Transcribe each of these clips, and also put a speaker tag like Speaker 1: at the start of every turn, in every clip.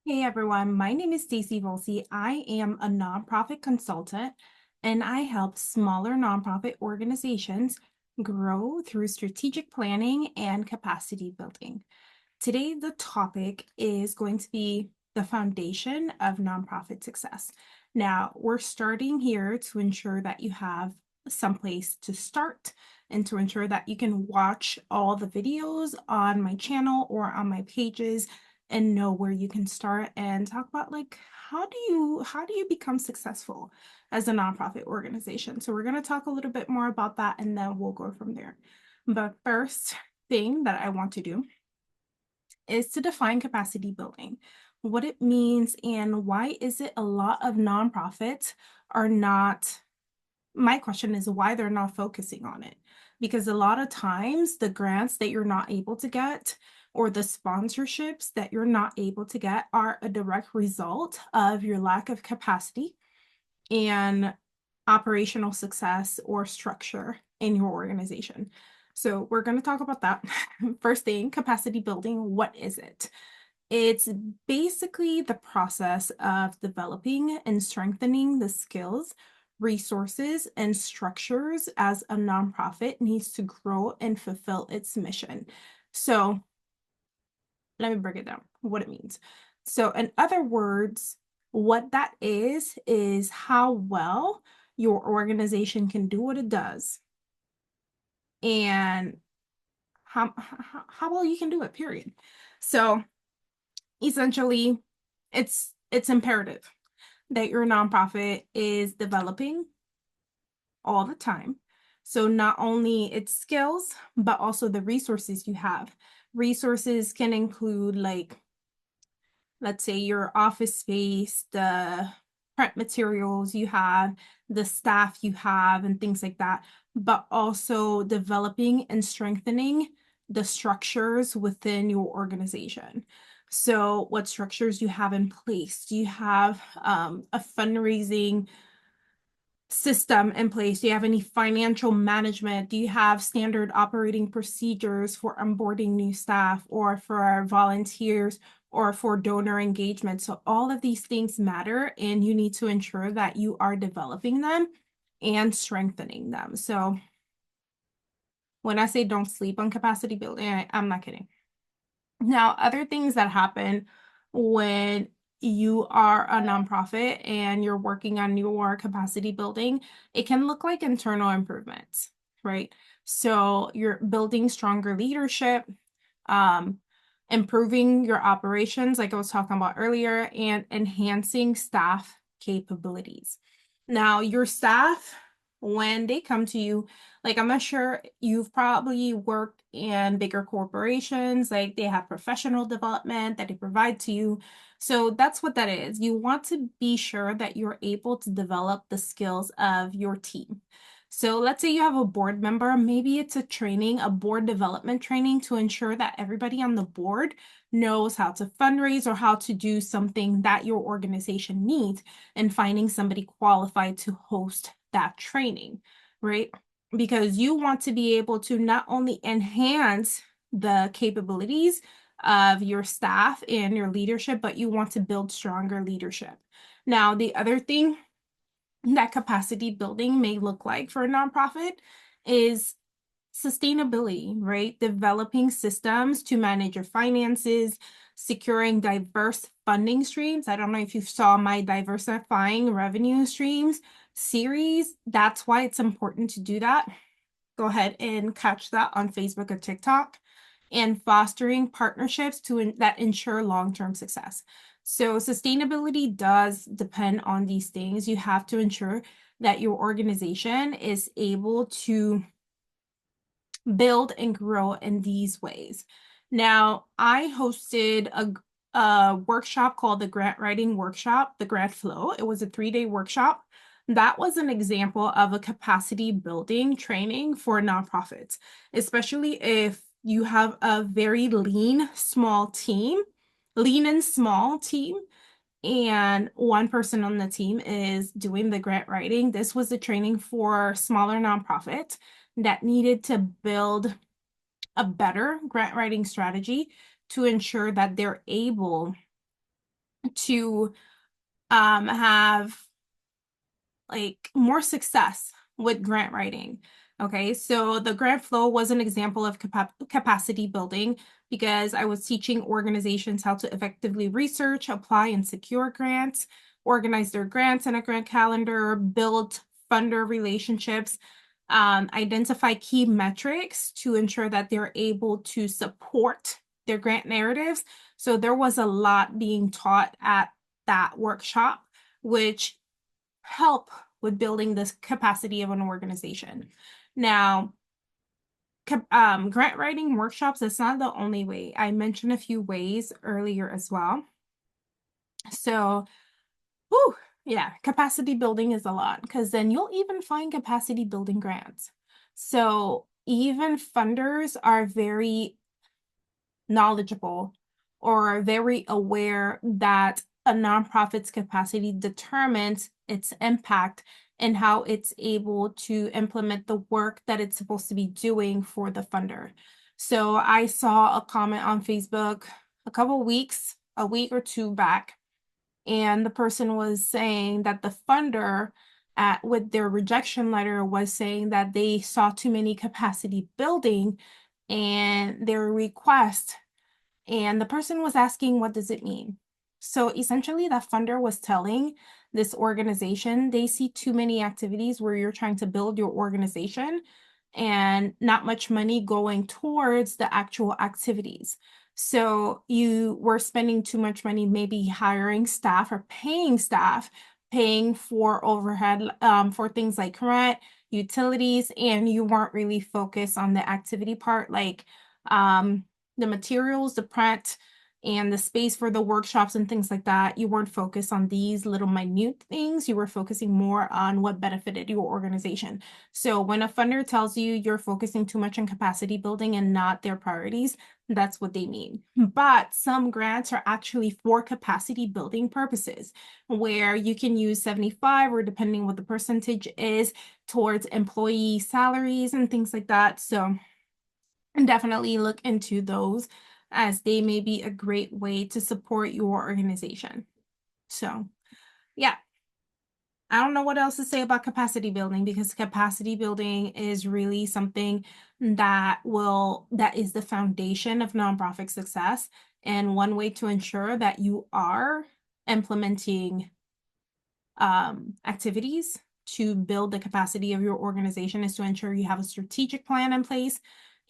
Speaker 1: Hey everyone, my name is Stacey Volsi. I am a nonprofit consultant and I help smaller nonprofit organizations grow through strategic planning and capacity building. Today, the topic is going to be the foundation of nonprofit success. Now, we're starting here to ensure that you have some place to start and to ensure that you can watch all the videos on my channel or on my pages and know where you can start and talk about like how do you become successful as a nonprofit organization. So we're going to talk a little bit more about that and then we'll go from there. But first thing that I want to do is to define capacity building, what it means, and why is it a lot of nonprofits are not, my question is why they're not focusing on it. Because a lot of times the grants that you're not able to get or the sponsorships that you're not able to get are a direct result of your lack of capacity and operational success or structure in your organization. So we're going to talk about that. First thing, capacity building. What is it? It's basically the process of developing and strengthening the skills, resources, and structures as a nonprofit needs to grow and fulfill its mission. So let me break it down, what it means. So, in other words, what that is how well your organization can do what it does and how well you can do it, period. So, essentially, it's imperative that your nonprofit is developing all the time. So not only its skills, but also the resources you have. Resources can include like, let's say your office space, the print materials you have, the staff you have, and things like that, but also developing and strengthening the structures within your organization. So, what structures do you have in place? Do you have a fundraising system in place? Do you have any financial management? Do you have standard operating procedures for onboarding new staff or for our volunteers or for donor engagement? So all of these things matter and you need to ensure that you are developing them and strengthening them. So when I say don't sleep on capacity building, I'm not kidding. Now, other things that happen when you are a nonprofit and you're working on your capacity building, it can look like internal improvements, right? So you're building stronger leadership, um, improving your operations, like I was talking about earlier, and enhancing staff capabilities. Now, your staff, when they come to you, like I'm not sure you've probably worked in bigger corporations, like they have professional development that they provide to you. So that's what that is. You want to be sure that you're able to develop the skills of your team. So let's say you have a board member, maybe it's a training, a board development training to ensure that everybody on the board knows how to fundraise or how to do something that your organization needs and finding somebody qualified to host that training, right? Because you want to be able to not only enhance the capabilities of your staff and your leadership, but you want to build stronger leadership. Now, the other thing that capacity building may look like for a nonprofit is sustainability, right? Developing systems to manage your finances, securing diverse funding streams. I don't know if you saw my diversifying revenue streams series. That's why it's important to do that. Go ahead and catch that on Facebook or TikTok. And fostering partnerships that ensure long-term success. So sustainability does depend on these things. You have to ensure that your organization is able to build and grow in these ways. Now, I hosted a workshop called the Grant Writing Workshop, the Grant Flow. It was a 3-day workshop. That was an example of a capacity building training for nonprofits, especially if you have a very lean, small team, lean and small team, and one person on the team is doing the grant writing. This was a training for smaller nonprofits that needed to build a better grant writing strategy to ensure that they're able to have like more success with grant writing. Okay, so the grant flow was an example of capacity building because I was teaching organizations how to effectively research, apply, and secure grants, organize their grants in a grant calendar, build funder relationships, identify key metrics to ensure that they're able to support their grant narratives. So there was a lot being taught at that workshop, which help with building this capacity of an organization. Now, grant writing workshops, that's not the only way. I mentioned a few ways earlier as well. So, whew, yeah, capacity building is a lot because then you'll even find capacity building grants. So even funders are very knowledgeable or very aware that a nonprofit's capacity determines its impact and how it's able to implement the work that it's supposed to be doing for the funder. So I saw a comment on Facebook a week or two back, and the person was saying that the funder with their rejection letter was saying that they saw too many capacity building and their request, and the person was asking, what does it mean? So essentially, that funder was telling this organization they see too many activities where you're trying to build your organization and not much money going towards the actual activities. So you were spending too much money, maybe hiring staff or paying staff, paying for overhead for things like rent, utilities, and you weren't really focused on the activity part, like the materials, the print, and the space for the workshops and things like that. You weren't focused on these little minute things. You were focusing more on what benefited your organization. So when a funder tells you you're focusing too much on capacity building and not their priorities, that's what they mean. But some grants are actually for capacity building purposes, where you can use 75 or depending what the percentage is towards employee salaries and things like that. So and definitely look into those as they may be a great way to support your organization. So, yeah, I don't know what else to say about capacity building because capacity building is really something that is the foundation of nonprofit success. And one way to ensure that you are implementing activities to build the capacity of your organization is to ensure you have a strategic plan in place.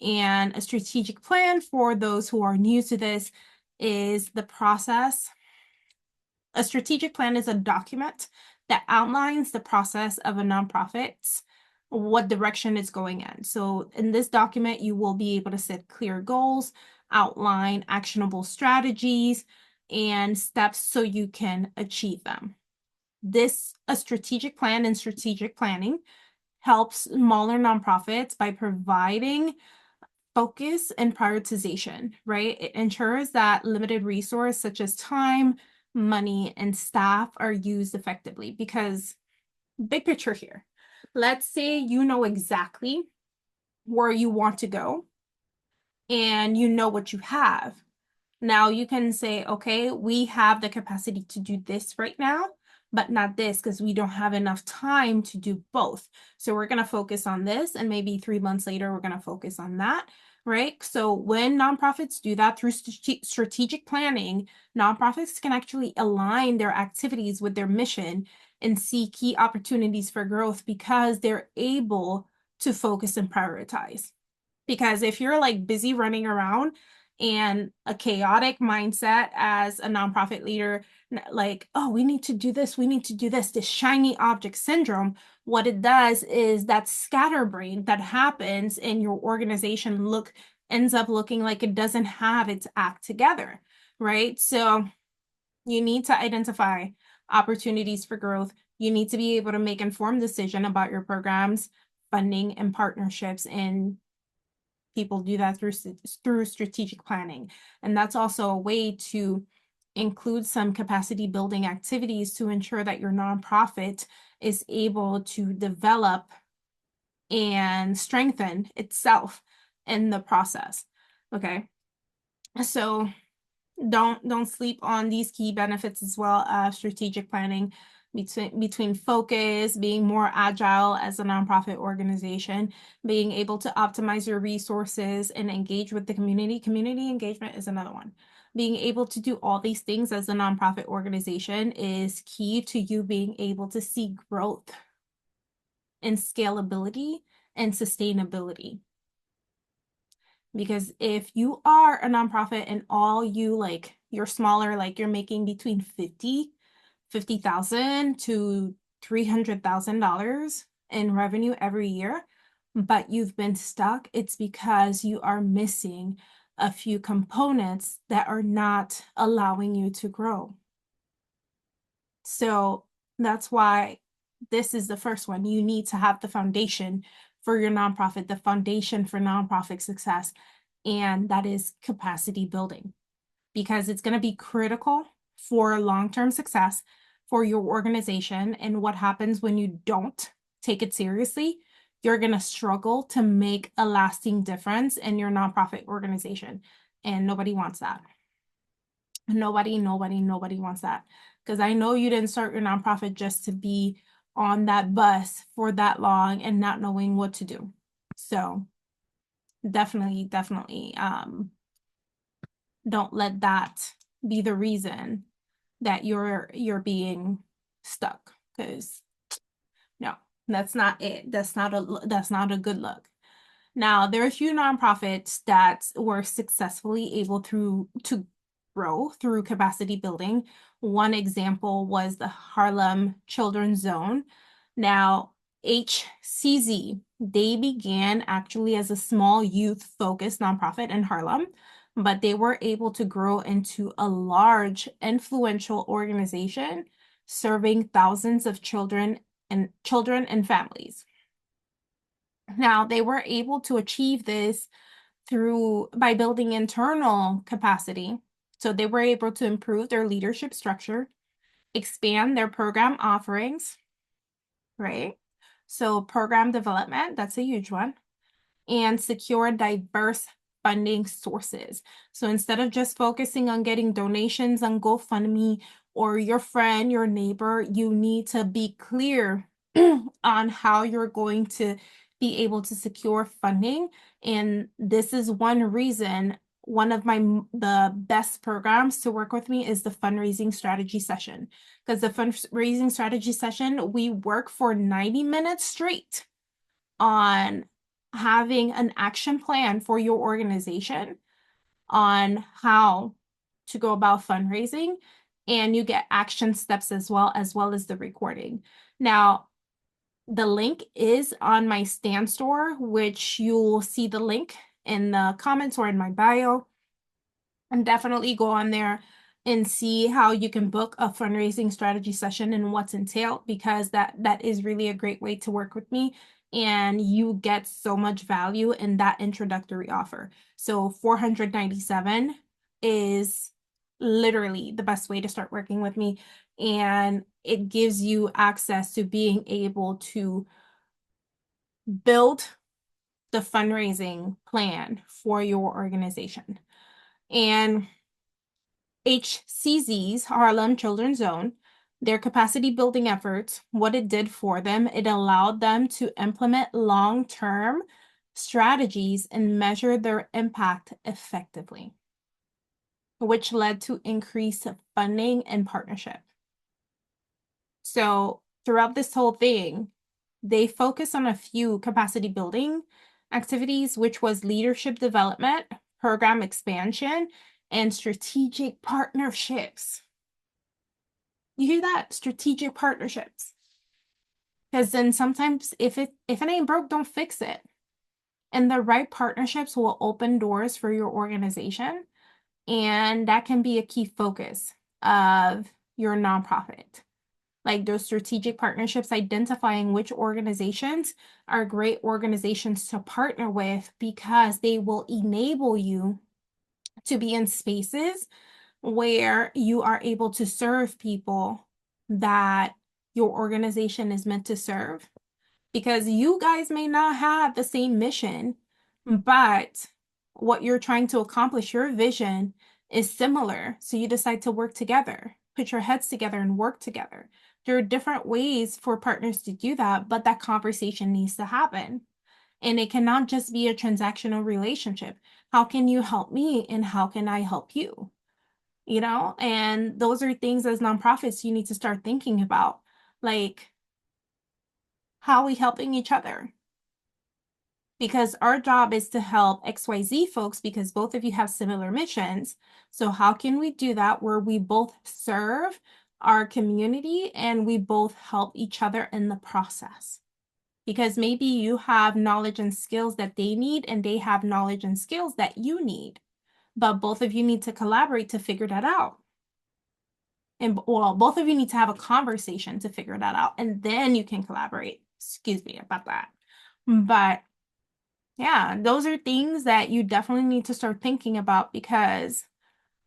Speaker 1: And a strategic plan, for those who are new to this, is the process. A strategic plan is a document that outlines the process of a nonprofit's what direction it's going in. So in this document, you will be able to set clear goals, outline actionable strategies, and steps so you can achieve them. A strategic plan and strategic planning helps smaller nonprofits by providing focus and prioritization, right? It ensures that limited resources such as time, money, and staff are used effectively because big picture here. Let's say you know exactly where you want to go and you know what you have. Now you can say, okay, we have the capacity to do this right now, but not this because we don't have enough time to do both. So we're going to focus on this, and maybe 3 months later, we're going to focus on that, right? So when nonprofits do that through strategic planning, nonprofits can actually align their activities with their mission and see key opportunities for growth because they're able to focus and prioritize. Because if you're like busy running around and a chaotic mindset as a nonprofit leader, like, oh, we need to do this, we need to do this shiny object syndrome, what it does is that scatterbrain that happens in your organization ends up looking like it doesn't have its act together, right? So you need to identify opportunities for growth. You need to be able to make informed decision about your programs, funding, and partnerships, and people do that through strategic planning. And that's also a way to include some capacity building activities to ensure that your nonprofit is able to develop and strengthen itself in the process. Okay. So Don't sleep on these key benefits as well as strategic planning between focus, being more agile as a nonprofit organization, being able to optimize your resources and engage with the community. Community engagement is another one. Being able to do all these things as a nonprofit organization is key to you being able to see growth and scalability and sustainability. Because if you are a nonprofit and all you like, you're smaller, like you're making between 50,000 to $300,000 in revenue every year, but you've been stuck, it's because you are missing a few components that are not allowing you to grow. So that's why this is the first one. You need to have the foundation for your nonprofit, the foundation for nonprofit success, and that is capacity building, because it's going to be critical for long-term success for your organization. And what happens when you don't take it seriously, you're going to struggle to make a lasting difference in your nonprofit organization. And nobody wants that. Nobody wants that. Because I know you didn't start your nonprofit just to be on that bus for that long and not knowing what to do. So definitely, don't let that be the reason that you're being stuck. Because no, that's not it. That's not a good look. Now, there are a few nonprofits that were successfully able to grow through capacity building. One example was the Harlem Children's Zone. Now, HCZ, they began actually as a small youth-focused nonprofit in Harlem, but they were able to grow into a large, influential organization serving thousands of children and families. Now, they were able to achieve this by building internal capacity. So they were able to improve their leadership structure, expand their program offerings, right? So program development, that's a huge one, and secure diverse funding sources. So instead of just focusing on getting donations on GoFundMe or your friend, your neighbor, you need to be clear on how you're going to be able to secure funding. And this is one reason one of the best programs to work with me is the fundraising strategy session. Because the fundraising strategy session, we work for 90 minutes straight on having an action plan for your organization on how to go about fundraising, and you get action steps as well as the recording. Now, the link is on my Stan store, which you'll see the link in the comments or in my bio. And definitely go on there and see how you can book a fundraising strategy session and what's entailed, because that is really a great way to work with me, and you get so much value in that introductory offer. So $497 is literally the best way to start working with me, and it gives you access to being able to build the fundraising plan for your organization. And HCZ's Harlem Children's Zone, their capacity building efforts, what it did for them, it allowed them to implement long-term strategies and measure their impact effectively, which led to increased funding and partnership. So throughout this whole thing, they focus on a few capacity building activities, which was leadership development, program expansion, and strategic partnerships. You hear that? Strategic partnerships. Because then sometimes if it ain't broke, don't fix it. And the right partnerships will open doors for your organization. And that can be a key focus of your nonprofit. Like those strategic partnerships, identifying which organizations are great organizations to partner with, because they will enable you to be in spaces where you are able to serve people that your organization is meant to serve. Because you guys may not have the same mission, but what you're trying to accomplish, your vision, is similar. So you decide to work together, put your heads together and work together. There are different ways for partners to do that, but that conversation needs to happen. And it cannot just be a transactional relationship. How can you help me and how can I help you? You know, and those are things as nonprofits you need to start thinking about. Like, how are we helping each other? Because our job is to help XYZ folks because both of you have similar missions. So how can we do that where we both serve our community and we both help each other in the process? Because maybe you have knowledge and skills that they need and they have knowledge and skills that you need, but both of you need to collaborate to figure that out. And well, both of you need to have a conversation to figure that out, and then you can collaborate. Excuse me about that. But yeah, those are things that you definitely need to start thinking about because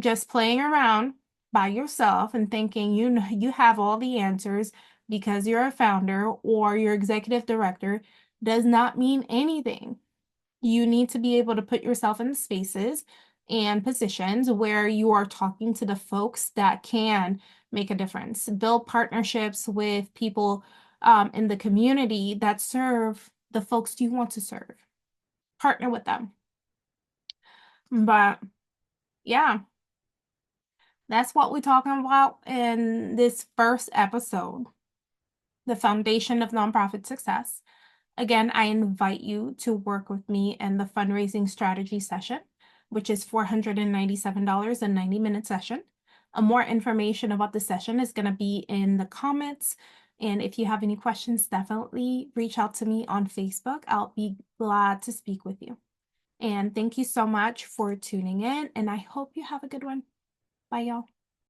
Speaker 1: just playing around by yourself and thinking you know you have all the answers because you're a founder or you're executive director does not mean anything. You need to be able to put yourself in spaces and positions where you are talking to the folks that can make a difference. Build partnerships with people in the community that serve the folks you want to serve. Partner with them. But yeah, that's what we're talking about in this first episode, the foundation of nonprofit success. Again, I invite you to work with me in the fundraising strategy session, which is $497, a 90-minute session. More information about the session is going to be in the comments. And if you have any questions, definitely reach out to me on Facebook. I'll be glad to speak with you. And thank you so much for tuning in, and I hope you have a good one. Bye, y'all.